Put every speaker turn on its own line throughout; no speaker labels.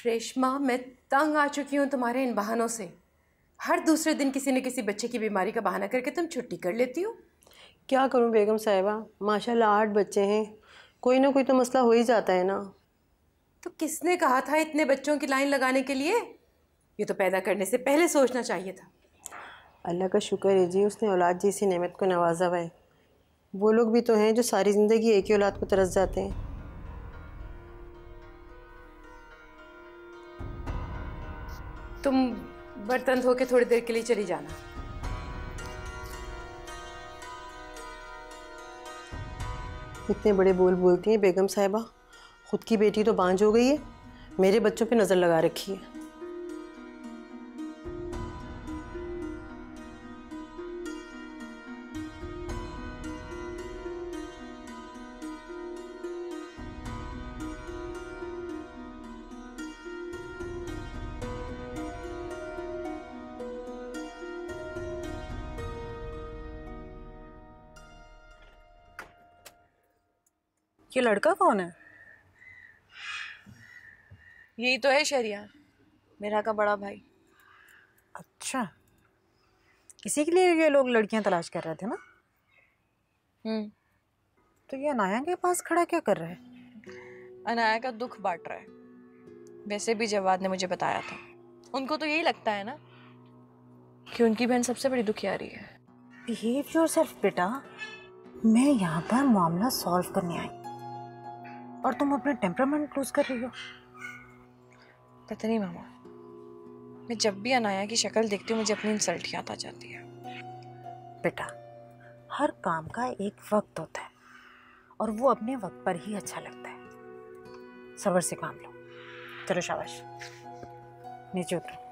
रेशमा, मैं तंग आ चुकी हूँ तुम्हारे इन बहानों से। हर दूसरे दिन किसी न किसी बच्चे की बीमारी का बहाना करके तुम छुट्टी कर लेती हो।
क्या करूं बेगम साहिबा, माशाल्लाह 8 बच्चे हैं, कोई ना कोई तो मसला हो ही जाता है ना।
तो किसने कहा था इतने बच्चों की लाइन लगाने के लिए? ये तो पैदा करने से पहले सोचना चाहिए था।
अल्लाह का शुक्र है जी, उसने औलाद जैसी नेमत को नवाजा हुआ है। वो लोग भी तो हैं जो सारी ज़िंदगी एक ही औलाद को तरस जाते हैं।
तुम बर्तन धो के थोड़ी देर के लिए चली जाना।
इतने बड़े बोल बोलती हैं बेगम साहिबा, खुद की बेटी तो बांझ हो गई है, मेरे बच्चों पे नज़र लगा रखी है।
ये लड़का कौन है?
यही तो है शरिया, मेरा का बड़ा भाई।
अच्छा, इसी के लिए ये लोग लड़कियां तलाश कर रहे थे ना? तो ये अनाया के पास खड़ा क्या कर रहा है?
अनाया का दुख बांट रहा है। वैसे भी जवाद ने मुझे बताया था, उनको तो यही लगता है ना कि उनकी बहन सबसे बड़ी दुखियारी है।
बिहेव योरसेल्फ बेटा, मैं यहाँ पर मामला सॉल्व करने आई और तुम अपने टेम्परामेंट लूज कर रही हो।
पता नहीं मामा, मैं जब भी अनाया की शक्ल देखती हूँ मुझे अपनी इंसल्ट याद आ जाती है।
बेटा, हर काम का एक वक्त होता है और वो अपने वक्त पर ही अच्छा लगता है। सब्र से काम लो। चलो शाबाश, नीचे उतरो।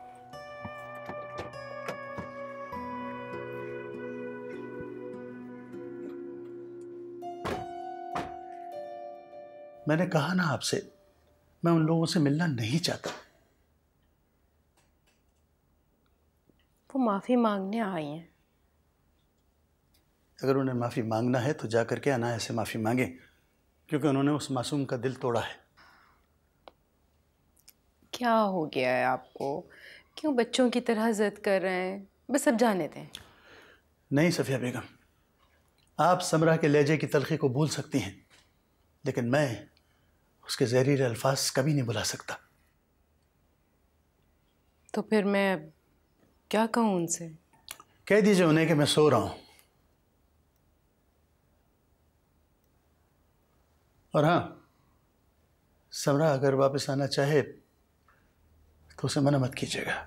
मैंने कहा ना आपसे, मैं उन लोगों से मिलना नहीं चाहता।
वो माफी मांगने आई हैं।
अगर उन्हें माफी मांगना है तो जाकर के अनाया से माफी मांगे, क्योंकि उन्होंने उस मासूम का दिल तोड़ा है।
क्या हो गया है आपको? क्यों बच्चों की तरह जिद कर रहे हैं? बस अब जाने दें।
नहीं सफिया बेगम, आप समरा के लहजे की तलखी को भूल सकती हैं, लेकिन मैं उसके जहरीले अल्फाज कभी नहीं बुला सकता।
तो फिर मैं क्या कहूँ उनसे?
कह दीजिए उन्हें कि मैं सो रहा हूं। और हाँ, समरा अगर वापस आना चाहे तो उसे मना मत कीजिएगा।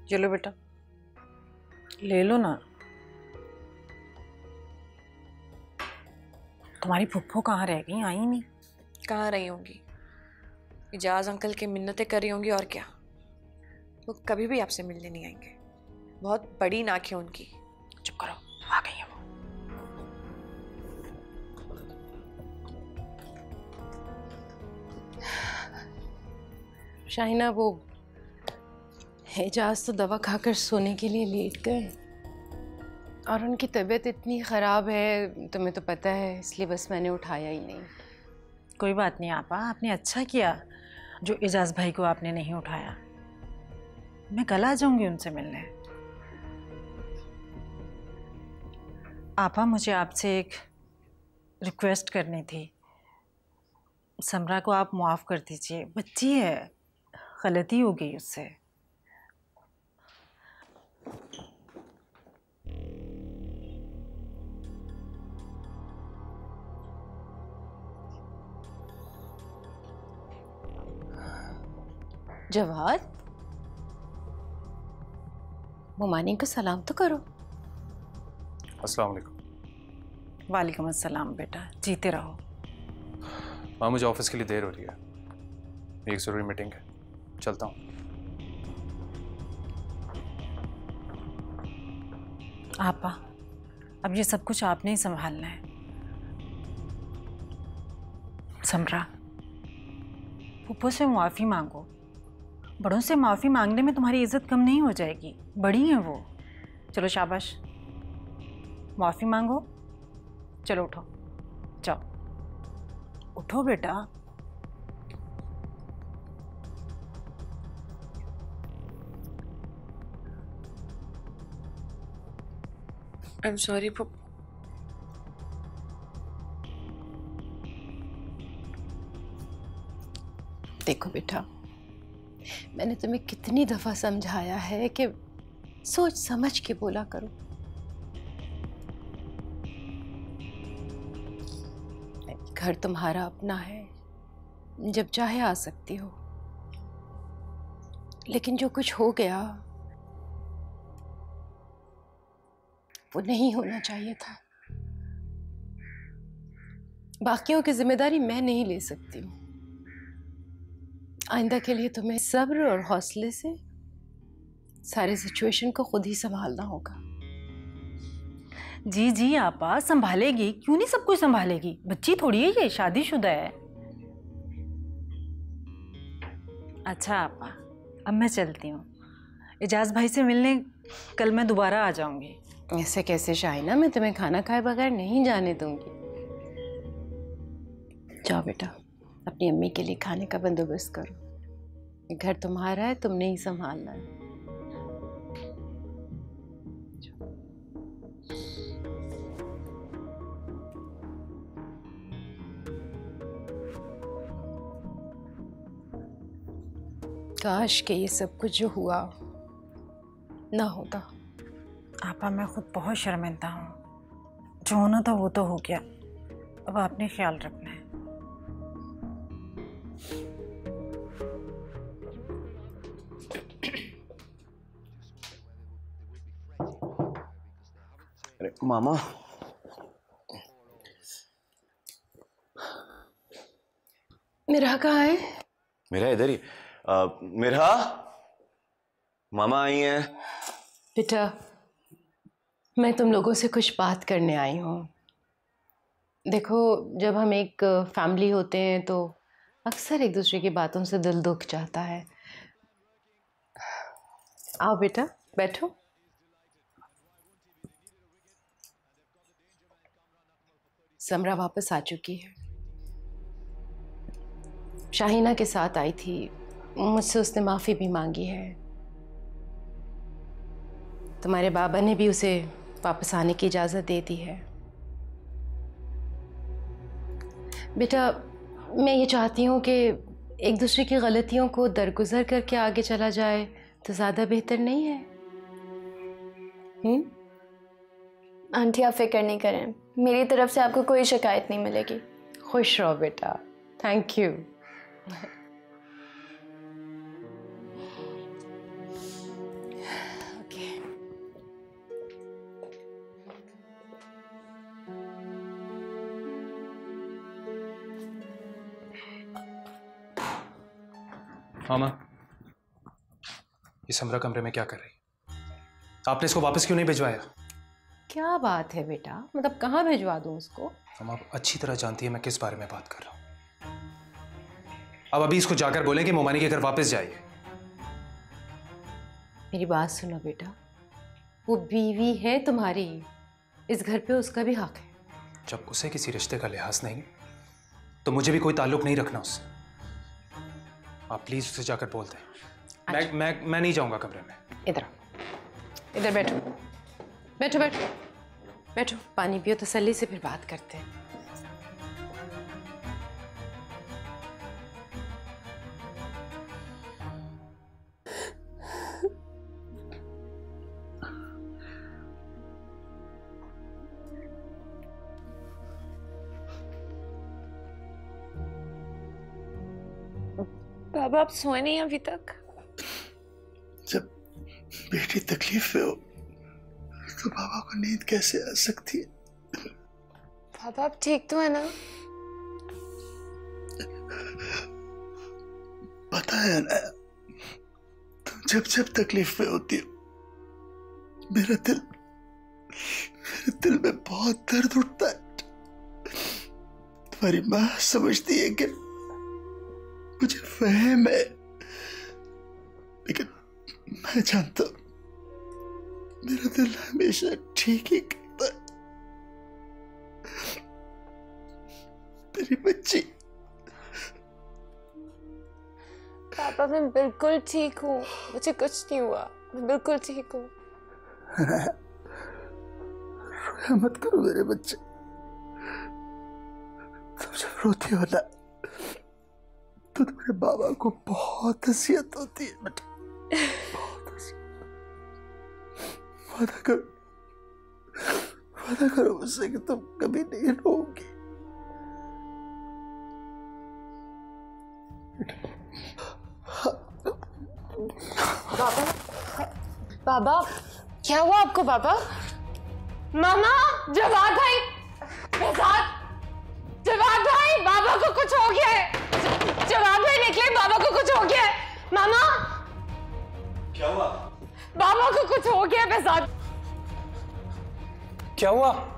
चलो बेटा, ले लो ना। तुम्हारी फुप्पो कहाँ रह गई? आई नहीं।
कहाँ रही होंगी, इजाज अंकल की मिन्नतें कर रही होंगी और क्या। वो कभी भी आपसे मिलने नहीं आएंगे, बहुत बड़ी नाक है उनकी।
चुप करो, आ गई है वो।
शाहिना, वो एजाज तो दवा खाकर सोने के लिए लेट गए और उनकी तबीयत इतनी ख़राब है, तुम्हें तो पता है, इसलिए बस मैंने उठाया ही नहीं।
कोई बात नहीं आपा, आपने अच्छा किया जो एजाज भाई को आपने नहीं उठाया। मैं कल आ जाऊंगी उनसे मिलने। आपा, मुझे आपसे एक रिक्वेस्ट करनी थी। समरा को आप माफ़ कर दीजिए, बच्ची है, गलती हो गई उससे।
जवाद, मुमानी को सलाम तो करो।
अस्सलाम वालेकुम।
वालेकुम अस्सलाम बेटा, जीते रहो।
माँ, मुझे ऑफिस के लिए देर हो रही है, एक ज़रूरी मीटिंग है, चलता हूँ।
आपा, अब ये सब कुछ आपने ही संभालना है। समरा, फूफो से माफ़ी मांगो। बड़ों से माफ़ी मांगने में तुम्हारी इज्जत कम नहीं हो जाएगी, बड़ी हैं वो। चलो शाबाश, माफ़ी मांगो। चलो उठो, जाओ उठो बेटा।
I am sorry Pappu.
देखो बेटा, मैंने तुम्हें कितनी दफ़ा समझाया है कि सोच समझ के बोला करो। घर तुम्हारा अपना है, जब चाहे आ सकती हो, लेकिन जो कुछ हो गया वो नहीं होना चाहिए था। बाकियों की जिम्मेदारी मैं नहीं ले सकती हूँ। आइंदा के लिए तुम्हें सब्र और हौसले से सारे सिचुएशन को खुद ही संभालना होगा।
जी जी आपा, संभालेगी, क्यों नहीं सब कुछ संभालेगी। बच्ची थोड़ी है ये, शादीशुदा है। अच्छा आपा, अब मैं चलती हूँ। इजाज भाई से मिलने कल मैं दोबारा आ जाऊंगी।
ऐसे कैसे शाहिना, मैं तुम्हें खाना खाए बगैर नहीं जाने दूंगी। जाओ बेटा, अपनी अम्मी के लिए खाने का बंदोबस्त करो। घर तुम्हारा है, तुमने ही संभालना है। काश के ये सब कुछ जो हुआ ना होता।
आपा मैं खुद बहुत शर्मिंदा हूँ। जो होना था वो तो हो गया, अब आपने ख्याल रखना है।
अरे मामा,
मेरा कहाँ है?
मेरा इधर ही। मेरा मामा आई हैं।
बेटा, मैं तुम लोगों से कुछ बात करने आई हूँ। देखो, जब हम एक फैमिली होते हैं तो अक्सर एक दूसरे की बातों से दिल दुख जाता है। आओ बेटा, बैठो। समरा वापस आ चुकी है। शाहीना के साथ आई थी, मुझसे उसने माफ़ी भी मांगी है। तुम्हारे बाबा ने भी उसे वापस आने की इजाज़त दे दी है। बेटा, मैं ये चाहती हूँ कि एक दूसरे की गलतियों को दरगुजर करके आगे चला जाए तो ज़्यादा बेहतर नहीं है?
आंटी आप फिक्र नहीं करें, मेरी तरफ से आपको कोई शिकायत नहीं मिलेगी।
खुश रहो बेटा। Thank you.
मामा, ये समरा कमरे में क्या कर रही? आपने इसको वापस क्यों नहीं भिजवाया?
क्या बात है बेटा, मतलब कहाँ भिजवा दूँ उसको?
हम आप अच्छी तरह जानती है मैं किस बारे में बात कर रहा हूँ। अब अभी इसको जाकर बोलें कि मोमानी के घर वापस जाइए।
मेरी बात सुनो बेटा, वो बीवी है तुम्हारी, इस घर पे उसका भी हक है।
जब उसे किसी रिश्ते का लिहाज नहीं तो मुझे भी कोई ताल्लुक नहीं रखना उससे। आप प्लीज उसे जाकर बोल दें।
अच्छा।
मैं नहीं जाऊंगा कमरे में।
इधर इधर बैठो बैठो बैठो बैठो, पानी पियो, तसल्ली से फिर बात करते हैं।
बाबा आप सोए नहीं अभी तक?
जब बेटी तकलीफ में हो तो बाबा को नींद कैसे आ सकती है?
बाबा आप ठीक तो है ना?
पता है ना, तुम जब तकलीफ में होती हो मेरे दिल में बहुत दर्द उठता है। तुम्हारी माँ समझती है कि मुझे वहम है, लेकिन मैं जानता हूं मेरा दिल हमेशा ठीक ही कहता है। मेरी बच्ची।
पापा मैं बिल्कुल ठीक हूँ, मुझे कुछ नहीं हुआ, मैं बिल्कुल ठीक हूँ।
रोया मत करो मेरे बच्चे। तुम जब रोती हो ना तो तुम्हारे बाबा को बहुत हंसियत होती है बेटा, बहुत हंसियत। वादा करो मुझसे कि तुम कभी नहीं रोओगी।
बाबा क्या हुआ आपको पापा? मामा, जवाद भाई, जवाद भाई, बाबा को कुछ हो गया है। जवाद भाई निकले, बाबा को कुछ हो गया है। मामा
क्या हुआ?
बाबा को कुछ हो गया है। बेजाद
क्या हुआ?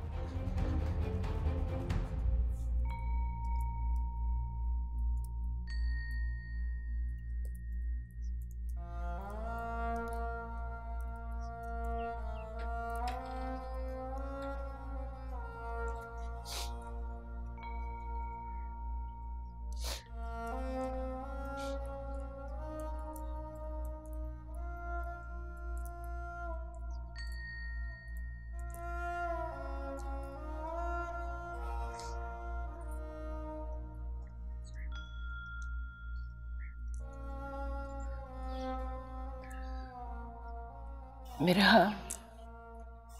मेरा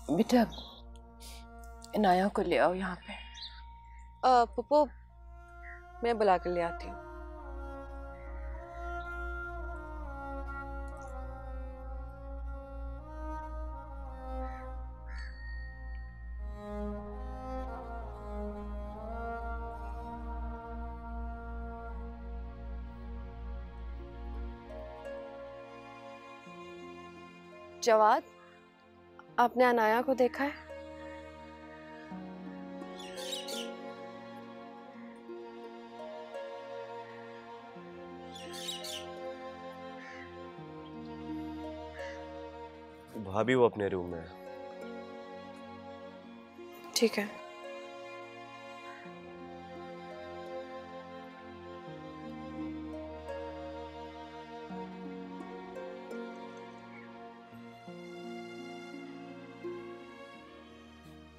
बेटा, इनाया को ले आओ यहाँ पे।
पप्पू, मैं बुला कर ले आती हूँ। जवाद, आपने अनाया को देखा है?
भाभी वो अपने रूम में है।
ठीक है।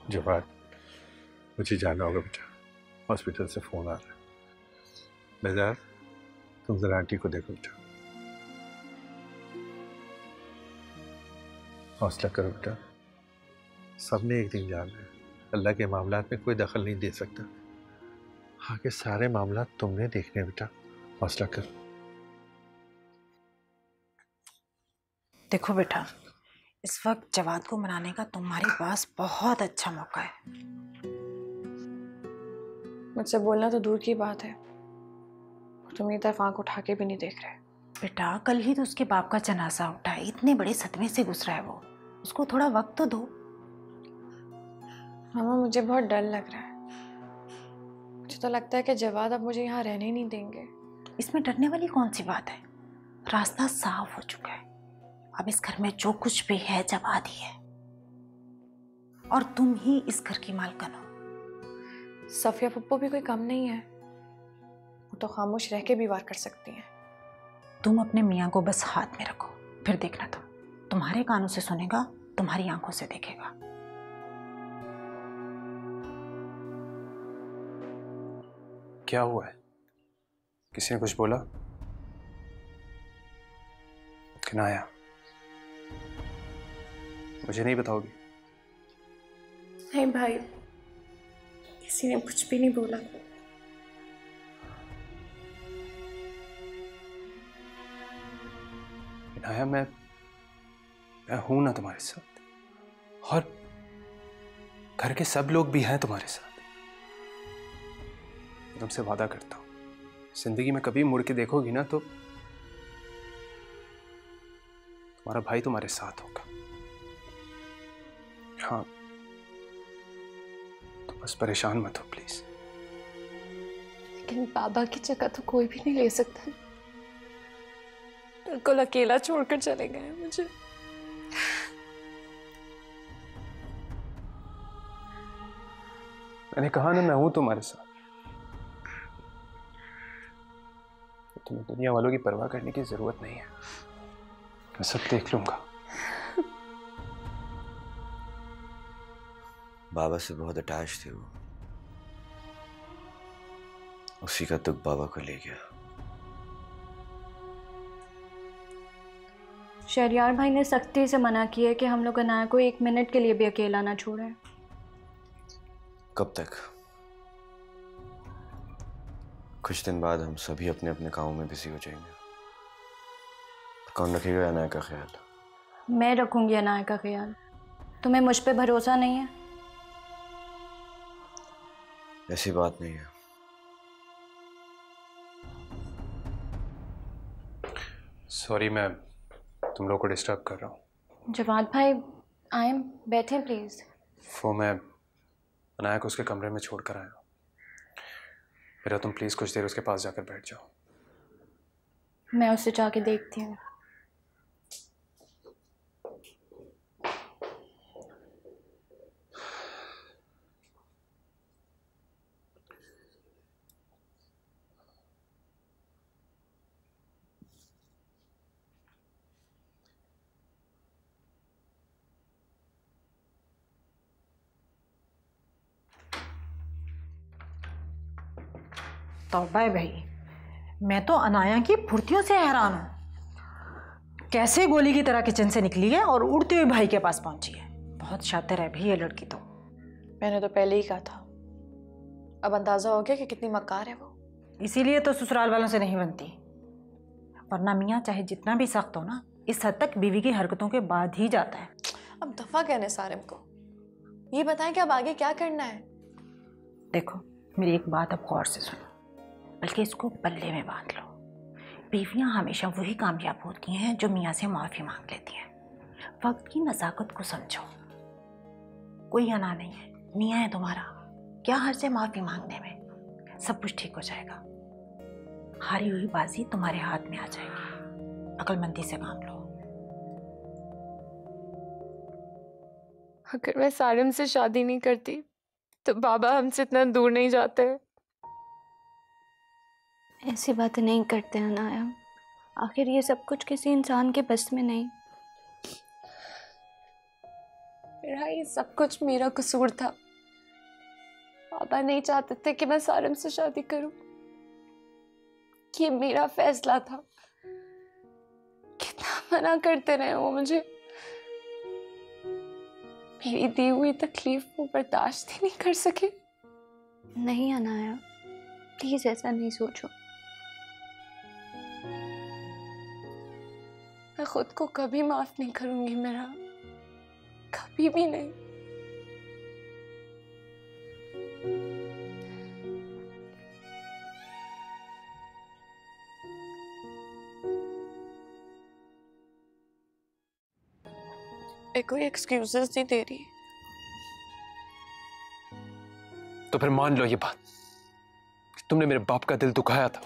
जवाद, मुझे जाना होगा बेटा, हॉस्पिटल से फ़ोन आ रहा है। बेजार, तुम जरा आंटी को देखो बेटा। हौसला करो बेटा, सबने एक दिन जाना है। अल्लाह के मामलात में कोई दखल नहीं दे सकता। आगे सारे मामलात तुमने देखने बेटा, हौसला करो।
देखो बेटा, इस वक्त जवाद को मनाने का तुम्हारे पास बहुत अच्छा मौका है।
मुझसे बोलना तो दूर की बात है, तुम मेरी तरफ आंख उठा के भी नहीं देख रहे।
बेटा, कल ही तो उसके बाप का जनाजा उठा है, इतने बड़े सदमे से गुजरा है वो, उसको थोड़ा वक्त तो दो।
मामा, मुझे बहुत डर लग रहा है। मुझे तो लगता है कि जवाद अब मुझे यहाँ रहने ही नहीं देंगे।
इसमें डरने वाली कौन सी बात है? रास्ता साफ हो चुका है। अब इस घर में जो कुछ भी है जवाद ही है, और तुम ही इस घर की मालकिन हो।
सफिया पप्पू भी कोई कम नहीं है, वो तो खामोश रह के भी वार कर सकती हैं।
तुम अपने मियाँ को बस हाथ में रखो, फिर देखना तो तुम्हारे कानों से सुनेगा, तुम्हारी आंखों से देखेगा।
क्या हुआ है? किसी ने कुछ बोला? किनाया, मुझे नहीं बताओगी?
नहीं भाई, किसी ने कुछ भी नहीं बोला।
किनाया, मैं हूं ना तुम्हारे साथ, और घर के सब लोग भी हैं तुम्हारे साथ। तुमसे वादा करता हूं, जिंदगी में कभी मुड़ के देखोगी ना तो तुम्हारा भाई तुम्हारे साथ होगा। हाँ, तो बस परेशान मत हो प्लीज।
लेकिन बाबा की जगह तो कोई भी नहीं ले सकता। बिल्कुल अकेला छोड़कर चले गए मुझे।
मैंने कहा ना, मैं हूं तुम्हारे साथ। तुम्हें दुनिया वालों की परवाह करने की जरूरत नहीं है, मैं सब देख लूंगा।
बाबा से बहुत अटैच थे वो, उसी का दुख बाबा को ले गया।
शहरयार भाई ने सख्ती से मना किया है कि हम लोग अनाया को 1 मिनट के लिए भी अकेला ना छोड़ें।
कब तक? कुछ दिन बाद हम सभी अपने अपने कामों में बिजी हो जाएंगे। कौन रखेगा अनाया का ख्याल?
मैं रखूंगी अनाया का ख्याल। तुम्हें मुझ पे भरोसा नहीं है?
ऐसी बात नहीं है।
सॉरी, मैं तुम लोग को डिस्टर्ब कर रहा हूँ।
जवाद भाई आए, बैठे प्लीज।
वो मैं अनाया को उसके कमरे में छोड़कर आया हूँ। मेरा तुम प्लीज कुछ देर उसके पास जाकर बैठ जाओ।
मैं उससे जाके देखती हूँ।
तौबा है भाई, मैं तो अनाया की फुर्तियों से हैरान हूँ। कैसे गोली की तरह किचन से निकली है और उड़ते हुए भाई के पास पहुंची है। बहुत शातिर है भी ये लड़की तो।
मैंने तो पहले ही कहा था, अब अंदाजा हो गया कि कितनी मक्कार है वो।
इसीलिए तो ससुराल वालों से नहीं बनती, वरना मियाँ चाहे जितना भी सख्त हो ना, इस हद तक बीवी की हरकतों के बाद ही जाता है।
अब दफा कहने सारिम को, ये बताएं कि अब आगे क्या करना है।
देखो मेरी एक बात अब गौर से सुनो, बल्कि इसको पल्ले में बांध लो। बीवियां हमेशा वही कामयाब होती हैं जो मियाँ से माफ़ी मांग लेती हैं। वक्त की नज़ाकत को समझो। कोई अना नहीं है, मियाँ है तुम्हारा, क्या हर्ज है माफ़ी मांगने में। सब कुछ ठीक हो जाएगा। हारी हुई बाजी तुम्हारे हाथ में आ जाएगी। अक्लमंदी से काम लो।
अगर मैं सारिम से शादी नहीं करती तो बाबा हमसे इतना दूर नहीं जाते।
ऐसी बातें नहीं करते हैं अनाया। आखिर ये सब कुछ किसी इंसान के बस में नहीं।
मेरा ये सब कुछ मेरा कसूर था। बाबा नहीं चाहते थे कि मैं सारिम से शादी करूं। ये मेरा फैसला था। कितना मना करते रहे वो मुझे। मेरी दी हुई तकलीफ वो बर्दाश्त ही नहीं कर सके।
नहीं अनाया, प्लीज ऐसा नहीं सोचो।
मैं खुद को कभी माफ नहीं करूंगी मेरा, कभी भी नहीं। मैं कोई एक्सक्यूजेस नहीं दे रही।
तो फिर मान लो ये बात कि तुमने मेरे बाप का दिल दुखाया था,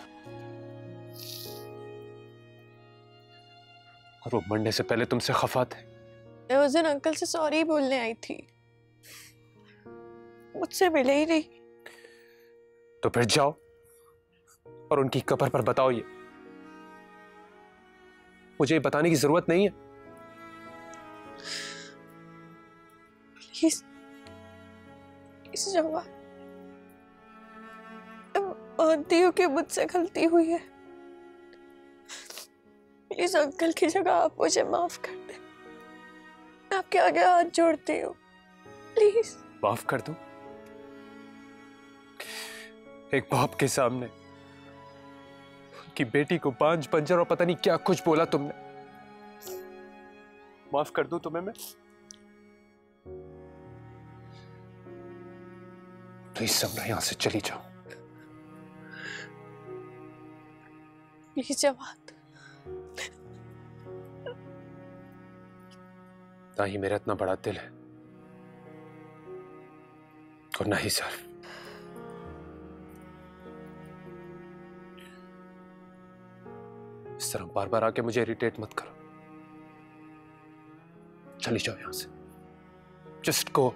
और वो मरने से पहले तुमसे खफा थे।
मैं उस दिन अंकल से सॉरी बोलने आई थी, मुझसे मिले ही नहीं।
तो फिर जाओ और उनकी कब्र पर बताओ ये। मुझे ये बताने की जरूरत नहीं है।
प्लीज जवाब, मानती हूँ कि मुझसे गलती हुई है। प्लीज अंकल की जगह आप मुझे माफ कर दें। मैं आपके आगे हाथ जोड़ती हूँ, प्लीज।
माफ कर दो? एक बाप के सामने उनकी बेटी को बांझ बंजर और पता नहीं क्या कुछ बोला तुमने। माफ कर दूं तुम्हें मैं? प्लीज समरा, यहां से चली जाओ।
प्लीज जवाब।
ना ही मेरा इतना बड़ा दिल है और ना ही सर। इस तरह बार बार आके मुझे इरिटेट मत करो। चली जाओ यहां से, जस्ट गो।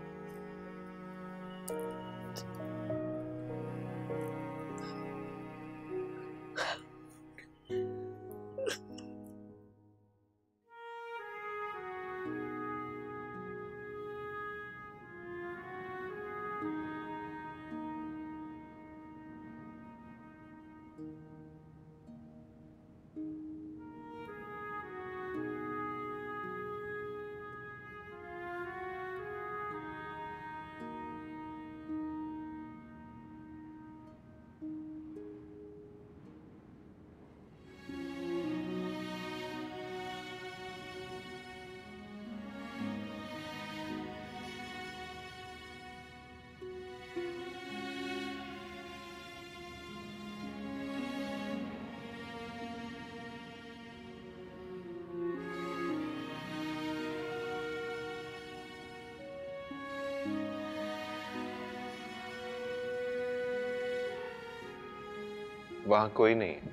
वहां कोई नहीं है।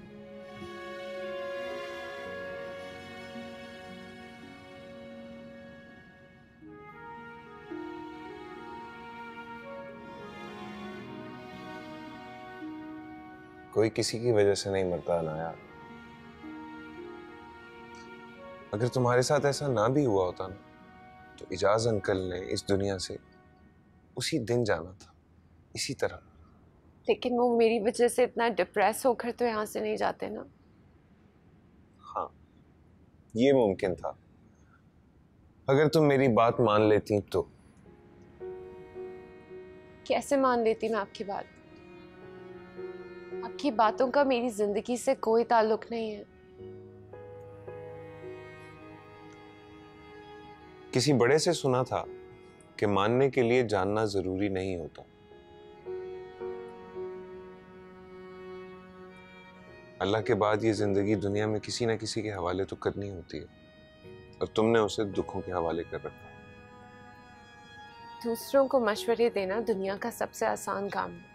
कोई किसी की वजह से नहीं मरता अनाया। अगर तुम्हारे साथ ऐसा ना भी हुआ होता ना, तो इजाज अंकल ने इस दुनिया से उसी दिन जाना था, इसी तरह।
लेकिन वो मेरी वजह से इतना डिप्रेस होकर तो यहाँ से नहीं जाते ना।
हाँ, ये मुमकिन था अगर तुम मेरी बात मान लेती तो।
कैसे मान लेती मैं आपकी बात? आपकी बातों का मेरी जिंदगी से कोई ताल्लुक नहीं है।
किसी बड़े से सुना था कि मानने के लिए जानना जरूरी नहीं होता। अल्लाह के बाद ये जिंदगी दुनिया में किसी ना किसी के हवाले तो करनी होती है, और तुमने उसे दुखों के हवाले कर रखा।
दूसरों को मशवरे देना दुनिया का सबसे आसान काम है।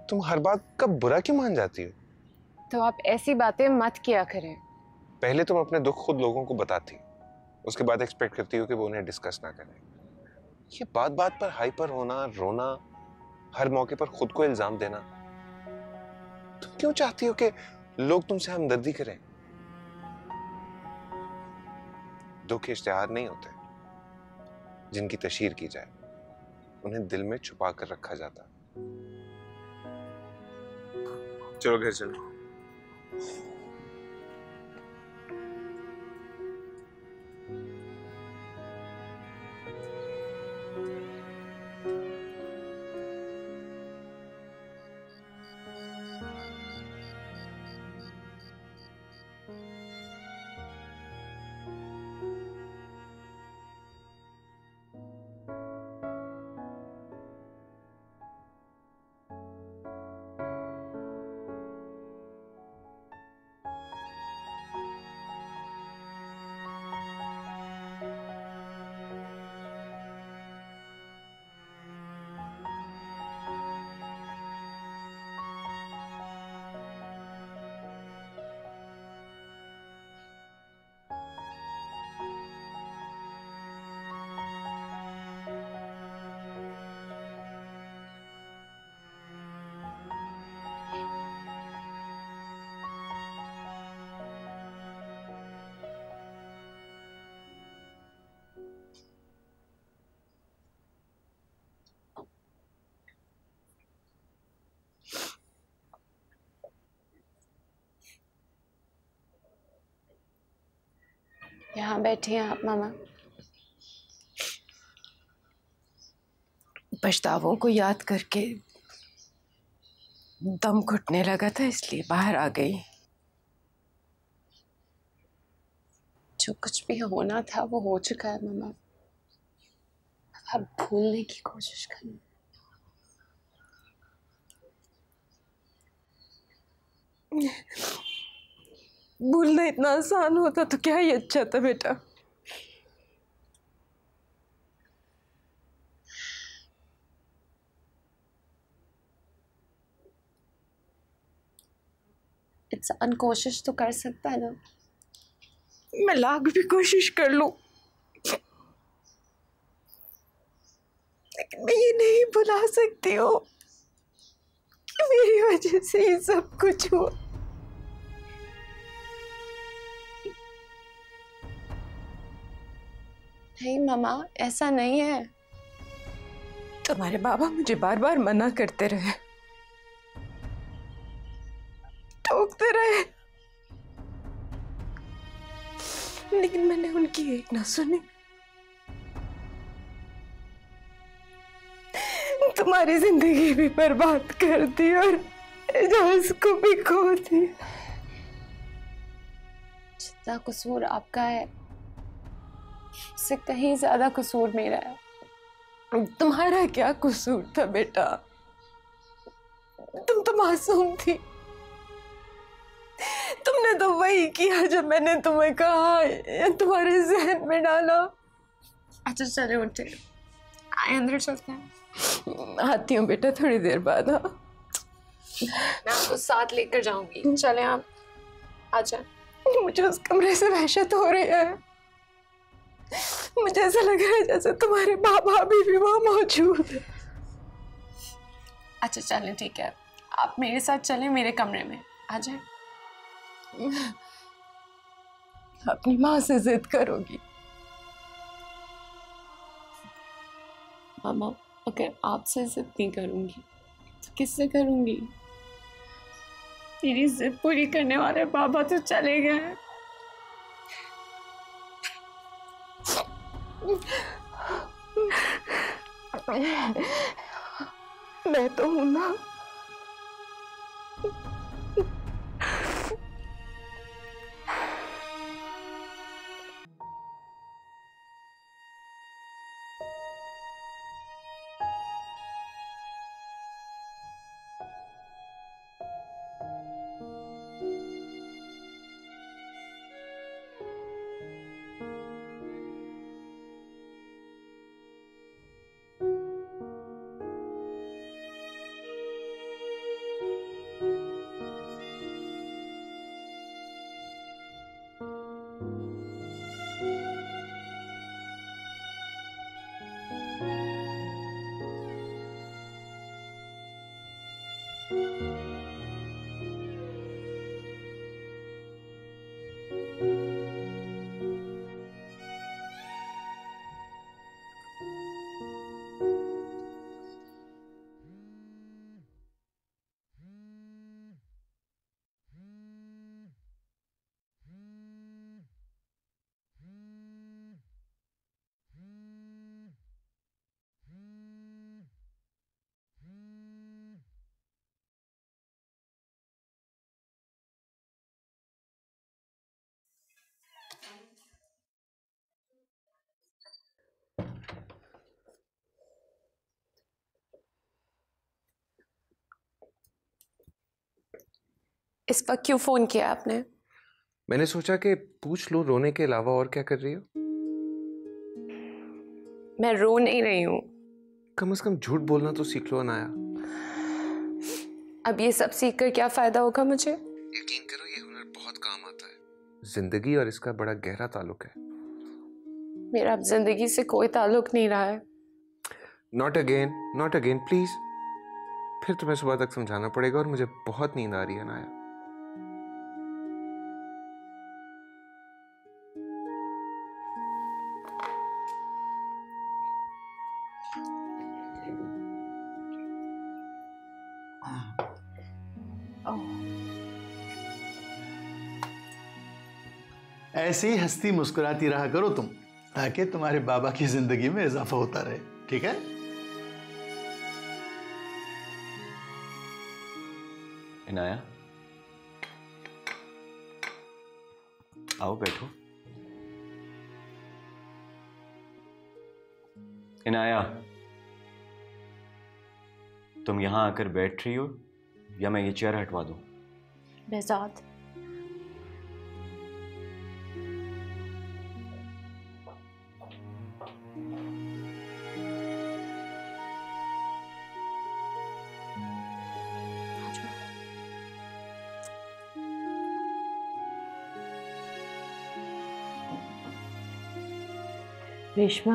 तुम हर बात का बुरा क्यों मान जाती हो?
तो आप ऐसी बातें मत किया करें।
पहले तुम अपने दुख खुद लोगों को बताती, उसके बाद एक्सपेक्ट करती हो कि वो उन्हें डिस्कस ना करें। ये बात बात पर हाइपर होना, रोना, हर मौके पर खुद को इल्जाम देना, तुम क्यों चाहती हो कि लोग तुमसे हमदर्दी करें? दुख इश्तिहार नहीं होते जिनकी तशहीर की जाए, उन्हें दिल में छुपा कर रखा जाता। चलो घर चलो।
यहाँ बैठी हैं आप मामा।
पछतावों को याद करके दम घुटने लगा था, इसलिए बाहर आ गई।
जो कुछ भी होना था वो हो चुका है मामा। अब भूलने की कोशिश करना। भूलना इतना आसान होता तो क्या ही अच्छा था बेटा। इंसान कोशिश तो कर सकता है ना। मैं लाख भी कोशिश कर लूं, लेकिन मैं ये नहीं भुला सकती हूँ कि मेरी वजह से ये सब कुछ हुआ। नहीं मामा, ऐसा नहीं है। तुम्हारे बाबा मुझे बार बार मना करते रहे, टोकते रहे, लेकिन मैंने उनकी एक ना सुनी। तुम्हारी जिंदगी भी बर्बाद कर दी और एजाज को भी खो दी। जितना कसूर आपका है उससे कहीं ज्यादा कसूर मेरा है। तुम्हारा क्या कसूर था बेटा? तुम तो मासूम थी। तुमने तो वही किया जो मैंने तुम्हें कहा, तुम्हारे जहन में डाला। अच्छा चले उठे, आए अंदर चलते हैं। आती हूँ बेटा थोड़ी देर बाद। हाँ, मैं आपको साथ लेकर जाऊंगी। चले आप, आ जाए। मुझे उस कमरे से वहशत हो रही है। मुझे ऐसा लग रहा है जैसे तुम्हारे बाबा भी वहां मौजूद है। अच्छा चलें, ठीक है, आप मेरे साथ चलें मेरे कमरे में। आ जाए। अपनी माँ से जिद करोगी? मामा, अगर आपसे जिद नहीं करूंगी तो किससे करूंगी? मेरी जिद पूरी करने वाले बाबा तो चले गए हैं। मैं तो हूं ना। इस वक्त क्यों फोन किया आपने?
मैंने सोचा कि पूछ लूं रोने के अलावा और क्या कर रही हो।
मैं रो नहीं रही हूँ।
कम से कम झूठ बोलना तो सीख लो अनाया।
अब ये सब सीख कर क्या फायदा होगा मुझे?
यकीन करो ये हुनर बहुत काम आता है। जिंदगी और इसका बड़ा गहरा ताल्लुक है।
मेरा अब जिंदगी से कोई ताल्लुक नहीं रहा है।
Not again please. फिर तुम्हें सुबह तक समझाना पड़ेगा और मुझे बहुत नींद आ रही है अनाया।
ऐसे ही हंसती मुस्कुराती रहा करो तुम, ताकि तुम्हारे बाबा की जिंदगी में इजाफा होता रहे, ठीक है?
इनाया, आओ बैठो। इनाया, तुम यहां आकर बैठ रही हो या मैं ये चेयर हटवा दूं?
बेहजाद,
रेशमा,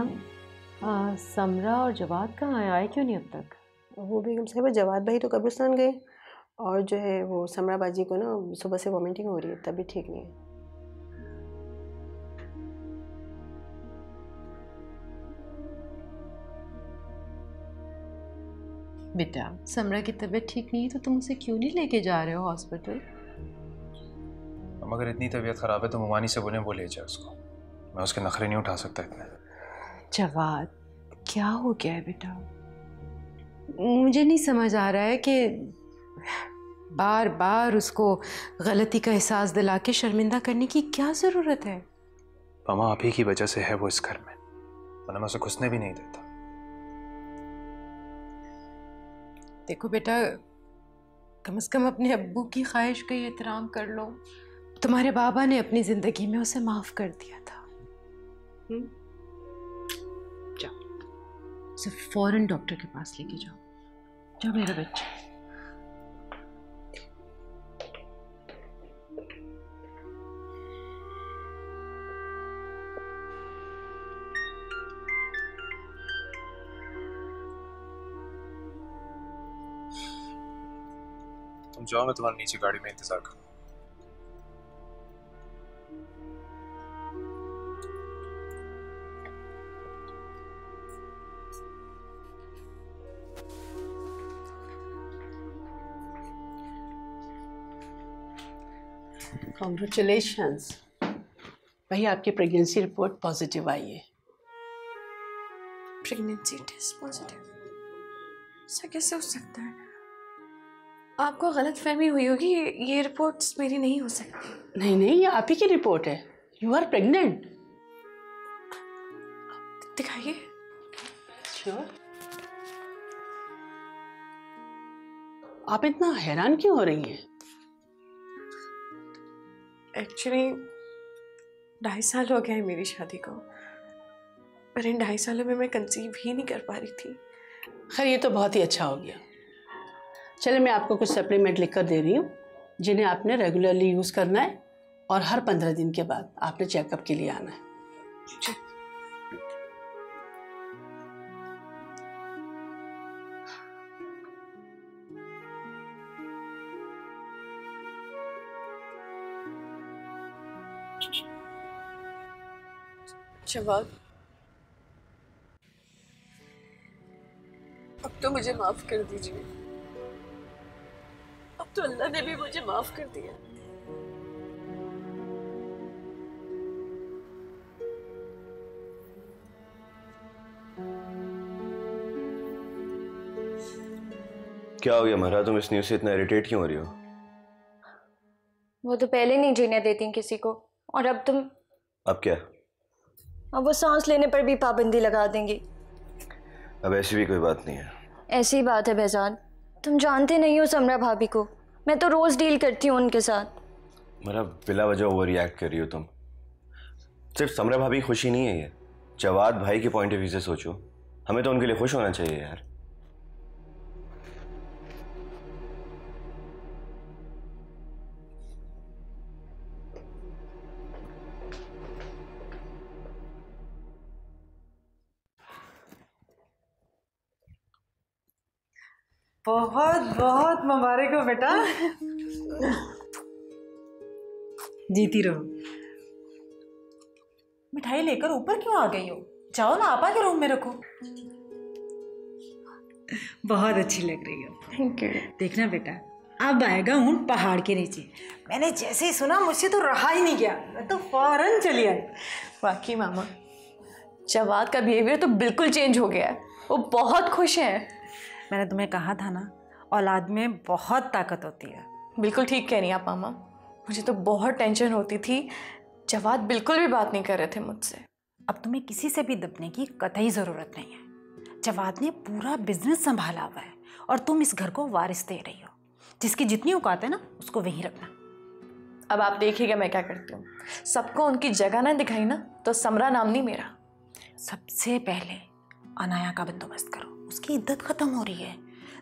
समरा और जवाद कहाँ आए क्यों नहीं अब तक?
वो बेगम साहिबा जवाद भाई तो कब्रिस्तान गए, और जो है वो समरा बाजी को ना सुबह से वॉमिटिंग हो रही है, तभी ठीक नहीं है।
बेटा, समरा की तबीयत ठीक नहीं है तो तुम उसे क्यों नहीं लेके जा रहे हो हॉस्पिटल?
अगर इतनी तबीयत खराब है तो मुमानी से बोले वो ले जाए उसको। मैं उसके नखरे नहीं उठा सकता इतने।
जवाद, क्या हो गया है बेटा? मुझे नहीं समझ आ रहा है कि बार बार उसको गलती का एहसास दिला के शर्मिंदा करने की क्या ज़रूरत है?
मामा, आप ही की वजह से है वो इस घर में, वरना मैं उसे घुसने भी नहीं देता।
देखो बेटा, कम से कम अपने अब्बू की ख्वाहिश का ही एहतराम कर लो। तुम्हारे बाबा ने अपनी ज़िंदगी में उसे माफ़ कर दिया था। जाओ, उसे फौरन डॉक्टर के पास लेके जाओ। जाओ मेरा बच्चा।
तुम जाओ, मैं तुम्हारे नीचे गाड़ी में इंतजार करूँ।
कॉन्ग्रेचुलेशंस भाई, आपकी प्रेगनेंसी रिपोर्ट पॉजिटिव आई है।
Pregnancy test positive? ऐसा कैसे हो सकता है? आपको गलत फहमी हुई होगी, ये रिपोर्ट्स मेरी नहीं हो सकती।
नहीं नहीं, ये आप ही की रिपोर्ट है। You are pregnant.
दिखाइए।
श्योर। आप इतना हैरान क्यों हो रही हैं?
एक्चुअली 2.5 साल हो गए हैं मेरी शादी को, पर इन 2.5 सालों में मैं कंसीव ही नहीं कर पा रही थी।
खैर, ये तो बहुत ही अच्छा हो गया। चलिए, मैं आपको कुछ सप्लीमेंट लिख कर दे रही हूँ, जिन्हें आपने रेगुलरली यूज़ करना है, और हर 15 दिन के बाद आपने चेकअप के लिए आना है।
जवाब, अब तो मुझे माफ कर दीजिए। अब तो अल्लाह ने भी मुझे माफ कर दिया।
क्या हो गया महरा, तुम इस न्यूज़ से इतना इरिटेट क्यों हो रही हो?
वो तो पहले नहीं जीने देती किसी को, और अब तुम।
अब क्या?
अब वो सांस लेने पर भी पाबंदी लगा देंगी।
अब ऐसी भी कोई बात नहीं है।
ऐसी बात है बेजान, तुम जानते नहीं हो समरा भाभी को, मैं तो रोज डील करती हूँ उनके साथ।
मेरा बिला वजह ओवर रिएक्ट कर रही हो तुम। सिर्फ समरा भाभी की खुशी नहीं है ये, जवाद भाई के पॉइंट ऑफ व्यू से सोचो। हमें तो उनके लिए खुश होना चाहिए यार।
बहुत बहुत मुबारक हो बेटा। जीती रहो। मिठाई लेकर ऊपर क्यों आ गई हो? जाओ ना, आपा के रूम में रखो। बहुत अच्छी लग रही हो।
Thank you.
देखना बेटा, अब आएगा ऊँट पहाड़ के नीचे। मैंने जैसे ही सुना मुझसे तो रहा ही नहीं गया, मैं तो फौरन चली आई।
वाकई मामा, जवाद का बिहेवियर तो बिल्कुल चेंज हो गया है, वो बहुत खुश है।
मैंने तुम्हें कहा था ना, औलाद में बहुत ताकत होती है।
बिल्कुल ठीक कह रही हैं आप मामा, मुझे तो बहुत टेंशन होती थी, जवाद बिल्कुल भी बात नहीं कर रहे थे मुझसे।
अब तुम्हें किसी से भी दबने की कतई ज़रूरत नहीं है। जवाद ने पूरा बिजनेस संभाला हुआ है, और तुम इस घर को वारिस दे रही हो। जिसकी जितनी औकात है ना, उसको वहीं रखना।
अब आप देखिएगा मैं क्या करती हूँ। सबको उनकी जगह ना दिखाई ना, तो समरा नाम नहीं मेरा।
सबसे पहले अनाया का बंदोबस्त करो, उसकी इद्दत खत्म हो रही है।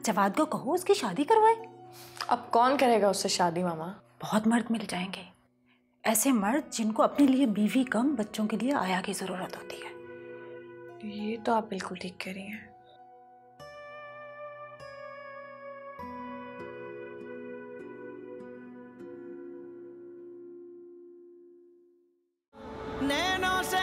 जवाद को कहो उसकी शादी करवाए।
अब कौन करेगा उससे शादी मामा?
बहुत मर्द मिल जाएंगे, ऐसे मर्द जिनको अपने लिए बीवी कम, बच्चों के लिए आया की ज़रूरत होती है।
ये तो आप बिल्कुल ठीक कह रही हैं।
नैनों से